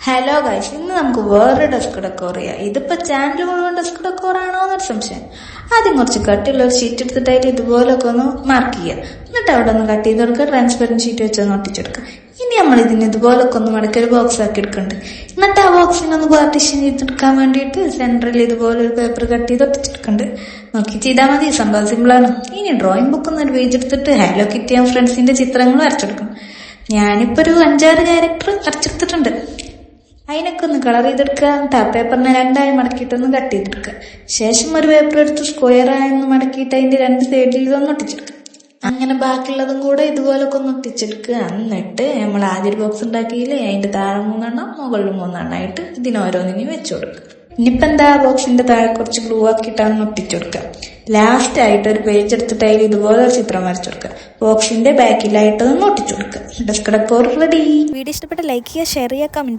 Hello guys, ഇന്ന് നമുക്ക് വേറൊരു ഡെസ്ക് ഡെക്കോർ ചെയ്യാം. ഇതിപ്പോ ചാനൽ മുഴുവൻ ഡെസ്ക് ഡെക്കോർ ആണോ എന്നൊരു സംശയം. ആദ്യം കുറച്ച് കട്ടിയുള്ള ഒരു ഷീറ്റ് എടുത്തിട്ടായിട്ട് ഇതുപോലൊക്കെ ഒന്ന് മാർക്ക് ചെയ്യുക. എന്നിട്ട് അവിടെ ഒന്ന് കട്ട് ചെയ്ത് കൊടുക്കുക. ട്രാൻസ്പെറന്റ് ഷീറ്റ് വെച്ചൊന്ന് ഒട്ടിച്ചെടുക്കുക. ഇനി നമ്മൾ ഇതിന് ഇതുപോലൊക്കെ ഒന്ന് മടക്കി ഒരു ബോക്സ് ആക്കി എടുക്കുന്നുണ്ട്. എന്നിട്ട് ആ ബോക്സിനൊന്ന് പാർട്ടീഷൻ ചെയ്തെടുക്കാൻ വേണ്ടിയിട്ട് സെന്ററിൽ ഇതുപോലെ ഒരു പേപ്പർ കട്ട് ചെയ്ത് ഒട്ടിച്ചെടുക്കുന്നുണ്ട്. നോക്കി ചെയ്താൽ മതി, സംഭവം സിമ്പിളാണ്. ഇനി ഡ്രോയിങ് ബുക്ക് ഒന്ന് ഒരു പേജ് എടുത്തിട്ട് ഹലോ കിറ്റി ഫ്രണ്ട്സിന്റെ ചിത്രങ്ങൾ വരച്ചെടുക്കും. ഞാനിപ്പോ ഒരു 5-6 ക്യാരക്ടർ വരച്ചെടുത്തിട്ടുണ്ട്. അതിനൊക്കെ ഒന്ന് കളർ ചെയ്തെടുക്കുക. എന്നിട്ട് ആ പേപ്പറിനെ രണ്ടായി മടക്കിയിട്ടൊന്ന് കട്ട് ചെയ്തെടുക്കുക. ശേഷം ഒരു പേപ്പർ എടുത്ത് സ്ക്വയർ ആയെന്ന് മടക്കിയിട്ട് അതിന്റെ 2 സൈഡിൽ ഇതൊന്ന് ഒട്ടിച്ചെടുക്കുക. അങ്ങനെ ബാക്കിയുള്ളതും കൂടെ ഇതുപോലൊക്കെ ഒന്ന് ഒട്ടിച്ചെടുക്കുക. എന്നിട്ട് നമ്മൾ ആദ്യം ഒരു ബോക്സ് ഉണ്ടാക്കിയില്ലേ, അതിന്റെ താഴെ 3 എണ്ണം മുകളിൽ 3 എണ്ണമായിട്ട് ഇതിനോരോന്നിനും വെച്ചു കൊടുക്കുക. ഇനിയിപ്പോൾ എന്താ, ബോക്സിന്റെ താഴെ കുറച്ച് ഗ്ലൂ ആക്കിയിട്ടാണ് ഒട്ടിച്ചെടുക്കുക. ലാസ്റ്റ് ആയിട്ട് ഒരു പേജ് എടുത്തിട്ട് അതിൽ ഇതുപോലെ ഒരു ചിത്രം വരച്ചു കൊടുക്കുക. ബോക്സിന്റെ ബാക്കിലായിട്ട് ഒന്ന് ഒട്ടിച്ചു കൊടുക്കുക. Desk decor ready. വീഡിയോ ഇഷ്ടപ്പെട്ട ലൈക്ക് ചെയ്യുക, ഷെയർ ചെയ്യുക, കമന്റ് ചെയ്യുക.